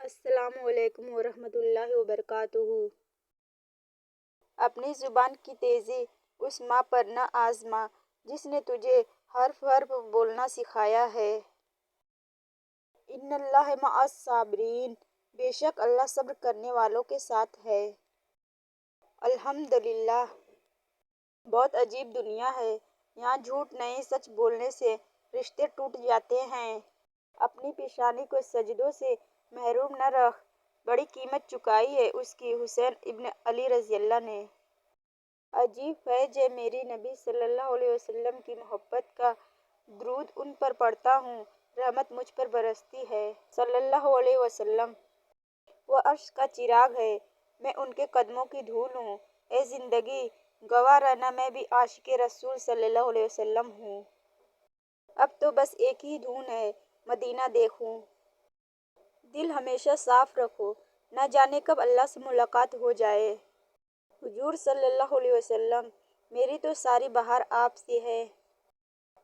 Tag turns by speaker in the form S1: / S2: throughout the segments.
S1: السلام علیکم ورحمۃ اللہ وبرکاتہ۔ اپنی زبان کی تیزی اس ماں پر نہ آزما جس نے تجھے حرف حرف بولنا سکھایا ہے۔ ان اللہ مع الصابرین، بے شک اللہ صبر کرنے والوں کے ساتھ ہے۔ الحمدللہ، بہت عجیب دنیا ہے، یہاں جھوٹ نہیں سچ بولنے سے رشتے ٹوٹ جاتے ہیں۔ اپنی پیشانی کو سجدوں سے محروم نہ رکھ، بڑی قیمت چکائی ہے اس کی حسین ابن علی رضی اللہ نے۔ عجیب فیض ہے، میری نبی صلی اللہ علیہ وسلم کی محبت کا درود ان پر پڑھتا ہوں، رحمت مجھ پر برستی ہے۔ صلی اللہ علیہ وسلم، وہ عرش کا چراغ ہے، میں ان کے قدموں کی دھول ہوں۔ اے زندگی، گواہ رہنا میں بھی عاشق رسول صلی اللہ علیہ وسلم ہوں۔ اب تو بس ایک ہی دھن ہے، مدینہ دیکھوں۔ دل ہمیشہ صاف رکھو، نہ جانے کب اللہ سے ملاقات ہو جائے۔ حضور صلی اللہ علیہ وسلم، میری تو ساری بہار آپ سے ہے۔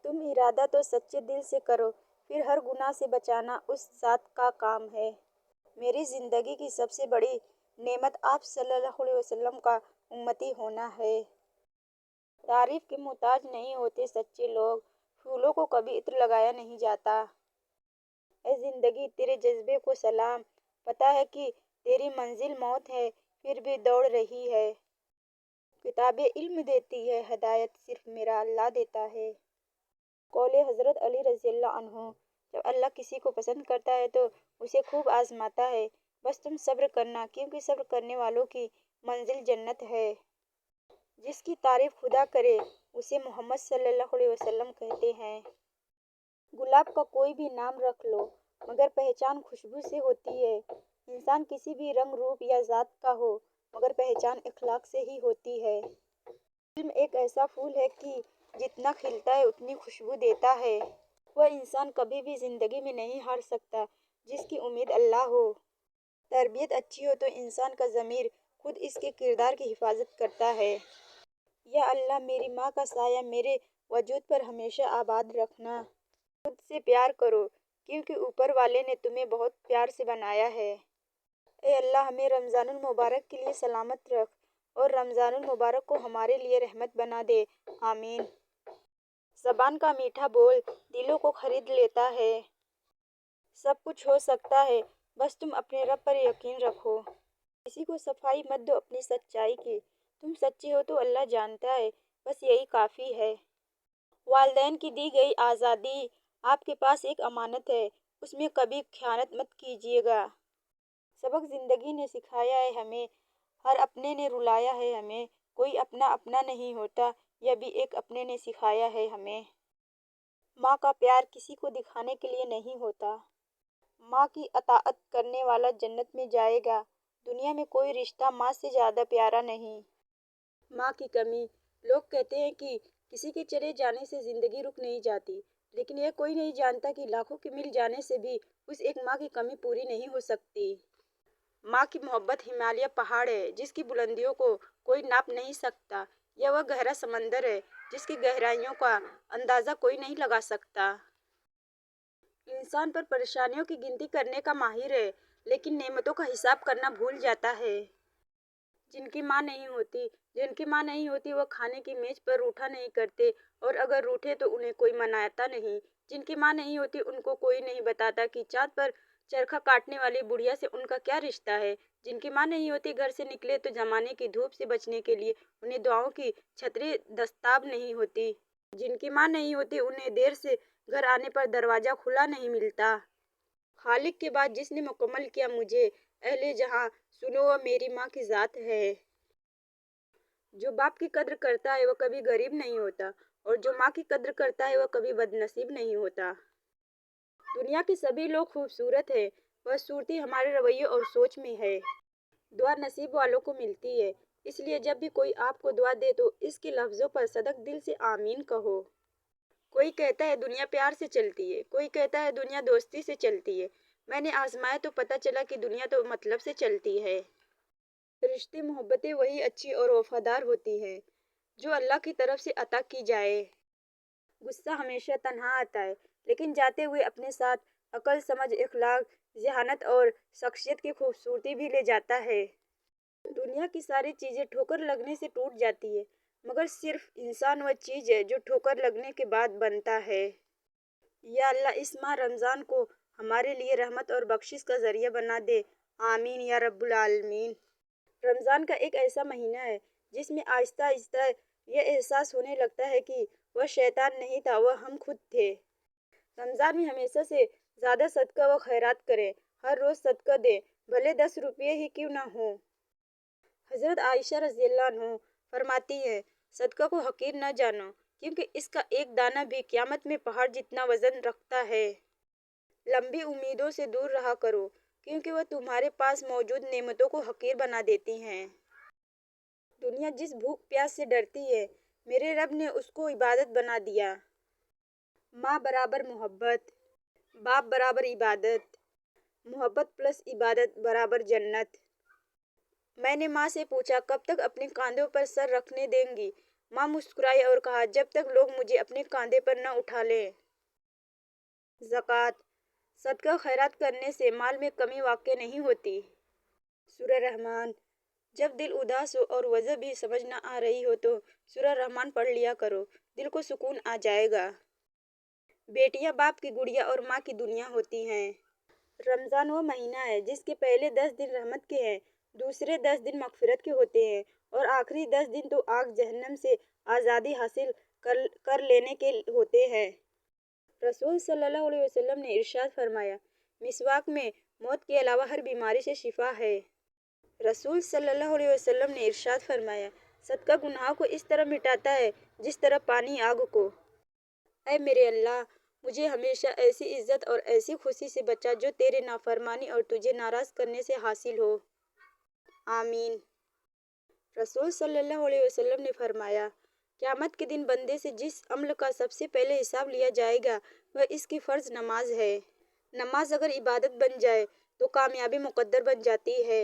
S1: تم ارادہ تو سچے دل سے کرو، پھر ہر گناہ سے بچانا اس ذات کا کام ہے۔ میری زندگی کی سب سے بڑی نعمت آپ صلی اللہ علیہ وسلم کا امتی ہونا ہے۔ تعریف کے محتاج نہیں ہوتے سچے لوگ، پھولوں کو کبھی عطر لگایا نہیں جاتا۔ اے زندگی، تیرے جذبے کو سلام، پتہ ہے کہ تیری منزل موت ہے پھر بھی دوڑ رہی ہے۔ کتاب علم دیتی ہے، ہدایت صرف میرا اللہ دیتا ہے۔ قول حضرت علی رضی اللہ عنہ، جب اللہ کسی کو پسند کرتا ہے تو اسے خوب آزماتا ہے، بس تم صبر کرنا، کیونکہ صبر کرنے والوں کی منزل جنت ہے۔ جس کی تعریف خدا کرے اسے محمد صلی اللہ علیہ وسلم کہتے ہیں۔ گلاب کا کوئی بھی نام رکھ لو، مگر پہچان خوشبو سے ہوتی ہے۔ انسان کسی بھی رنگ روپ یا ذات کا ہو، مگر پہچان اخلاق سے ہی ہوتی ہے۔ علم ایک ایسا پھول ہے کہ جتنا کھلتا ہے اتنی خوشبو دیتا ہے۔ وہ انسان کبھی بھی زندگی میں نہیں ہار سکتا جس کی امید اللہ ہو۔ تربیت اچھی ہو تو انسان کا ضمیر خود اس کے کردار کی حفاظت کرتا ہے۔ یا اللہ، میری ماں کا سایہ میرے وجود پر ہمیشہ آباد رکھنا۔ خود سے پیار کرو، کیونکہ اوپر والے نے تمہیں بہت پیار سے بنایا ہے۔ اے اللہ، ہمیں رمضان المبارک کے لیے سلامت رکھ اور رمضان المبارک کو ہمارے لیے رحمت بنا دے، آمین۔ زبان کا میٹھا بول دلوں کو خرید لیتا ہے۔ سب کچھ ہو سکتا ہے، بس تم اپنے رب پر یقین رکھو۔ کسی کو صفائی مت دو اپنی سچائی کی، تم سچے ہو تو اللہ جانتا ہے، بس یہی کافی ہے۔ والدین کی دی گئی آزادی آپ کے پاس ایک امانت ہے، اس میں کبھی خیانت مت کیجیے گا۔ سبق زندگی نے سکھایا ہے ہمیں، ہر اپنے نے رلایا ہے ہمیں، کوئی اپنا اپنا نہیں ہوتا، یہ بھی ایک اپنے نے سکھایا ہے ہمیں۔ ماں کا پیار کسی کو دکھانے کے لیے نہیں ہوتا۔ ماں کی اطاعت کرنے والا جنت میں جائے گا۔ دنیا میں کوئی رشتہ ماں سے زیادہ پیارا نہیں۔ ماں کی کمی، لوگ کہتے ہیں کہ کسی کے چلے جانے سے زندگی رک نہیں جاتی، لیکن یہ کوئی نہیں جانتا کہ لاکھوں کے مل جانے سے بھی اس ایک ماں کی کمی پوری نہیں ہو سکتی۔ ماں کی محبت ہمالیہ پہاڑ ہے جس کی بلندیوں کو کوئی ناپ نہیں سکتا، یہ وہ گہرا سمندر ہے جس کی گہرائیوں کا اندازہ کوئی نہیں لگا سکتا۔ انسان پر پریشانیوں کی گنتی کرنے کا ماہر ہے، لیکن نعمتوں کا حساب کرنا بھول جاتا ہے۔ جن کی ماں نہیں ہوتی وہ کھانے کی میز پر روٹھا نہیں کرتے، اور اگر روٹھے تو انہیں کوئی مناتا نہیں۔ جن کی ماں نہیں ہوتی ان کو کوئی نہیں بتاتا کہ چاند پر چرخہ کاٹنے والی بڑھیا سے ان کا کیا رشتہ ہے۔ جن کی ماں نہیں ہوتی گھر سے نکلے تو زمانے کی دھوپ سے بچنے کے لیے انہیں دعاؤں کی چھتری دستیاب نہیں ہوتی۔ جن کی ماں نہیں ہوتی انہیں دیر سے گھر آنے پر دروازہ کھلا نہیں ملتا۔ خالق کے بعد جس نے مکمل کیا مجھے، اہل جہاں سنو وہ میری ماں کی ذات ہے۔ جو باپ کی قدر کرتا ہے وہ کبھی غریب نہیں ہوتا، اور جو ماں کی قدر کرتا ہے وہ کبھی بد نصیب نہیں ہوتا۔ دنیا کے سبھی لوگ خوبصورت ہیں، بدصورتی ہمارے رویے اور سوچ میں ہے۔ دعا نصیب والوں کو ملتی ہے، اس لیے جب بھی کوئی آپ کو دعا دے تو اس کے لفظوں پر صدق دل سے آمین کہو۔ کوئی کہتا ہے دنیا پیار سے چلتی ہے، کوئی کہتا ہے دنیا دوستی سے چلتی ہے، میں نے آزمایا تو پتہ چلا کہ دنیا تو مطلب سے چلتی ہے۔ رشتے محبتیں وہی اچھی اور وفادار ہوتی ہیں جو اللہ کی طرف سے عطا کی جائے۔ غصہ ہمیشہ تنہا آتا ہے، لیکن جاتے ہوئے اپنے ساتھ عقل سمجھ اخلاق ذہانت اور شخصیت کی خوبصورتی بھی لے جاتا ہے۔ دنیا کی ساری چیزیں ٹھوکر لگنے سے ٹوٹ جاتی ہے، مگر صرف انسان وہ چیز ہے جو ٹھوکر لگنے کے بعد بنتا ہے۔ یا اللہ اس ماہ رمضان کو ہمارے لیے رحمت اور بخشش کا ذریعہ بنا دے، آمین یا رب العالمین۔ رمضان کا ایک ایسا مہینہ ہے جس میں آہستہ آہستہ یہ احساس ہونے لگتا ہے کہ وہ شیطان نہیں تھا، وہ ہم خود تھے۔ رمضان میں ہمیشہ سے زیادہ صدقہ و خیرات کریں، ہر روز صدقہ دیں، بھلے 10 روپے ہی کیوں نہ ہوں۔ حضرت عائشہ رضی اللہ عنہ فرماتی ہیں، صدقہ کو حقیر نہ جانو، کیونکہ اس کا ایک دانہ بھی قیامت میں پہاڑ جتنا وزن رکھتا ہے۔ لمبی امیدوں سے دور رہا کرو، کیونکہ وہ تمہارے پاس موجود نعمتوں کو حقیر بنا دیتی ہیں۔ دنیا جس بھوک پیاس سے ڈرتی ہے، میرے رب نے اس کو عبادت بنا دیا۔ ماں برابر محبت، باپ برابر عبادت، محبت پلس عبادت برابر جنت۔ میں نے ماں سے پوچھا، کب تک اپنے کاندھوں پر سر رکھنے دیں گی؟ ماں مسکرائی اور کہا، جب تک لوگ مجھے اپنے کاندھے پر نہ اٹھا لیں۔ زکوٰۃ، صدقہ خیرات کرنے سے مال میں کمی واقع نہیں ہوتی۔ سورہ رحمان۔ جب دل اداس ہو اور وجہ بھی سمجھ نہ آ رہی ہو تو سورہ رحمان پڑھ لیا کرو، دل کو سکون آ جائے گا۔ بیٹیاں باپ کی گڑیا اور ماں کی دنیا ہوتی ہیں۔ رمضان وہ مہینہ ہے جس کے پہلے 10 دن رحمت کے ہیں، دوسرے 10 دن مغفرت کے ہوتے ہیں اور آخری 10 دن تو آگ جہنم سے آزادی حاصل کر لینے کے ہوتے ہیں۔ رسول صلی اللہ علیہ وسلم نے ارشاد فرمایا، مسواک میں موت کے علاوہ ہر بیماری سے شفا ہے۔ رسول صلی اللہ علیہ وسلم نے ارشاد فرمایا، صدقہ گناہوں کو اس طرح مٹاتا ہے جس طرح پانی آگ کو۔ اے میرے اللہ، مجھے ہمیشہ ایسی عزت اور ایسی خوشی سے بچا جو تیرے نافرمانی اور تجھے ناراض کرنے سے حاصل ہو، آمین۔ رسول صلی اللہ علیہ وسلم نے فرمایا، قیامت کے دن بندے سے جس عمل کا سب سے پہلے حساب لیا جائے گا وہ اس کی فرض نماز ہے۔ نماز اگر عبادت بن جائے تو کامیابی مقدر بن جاتی ہے۔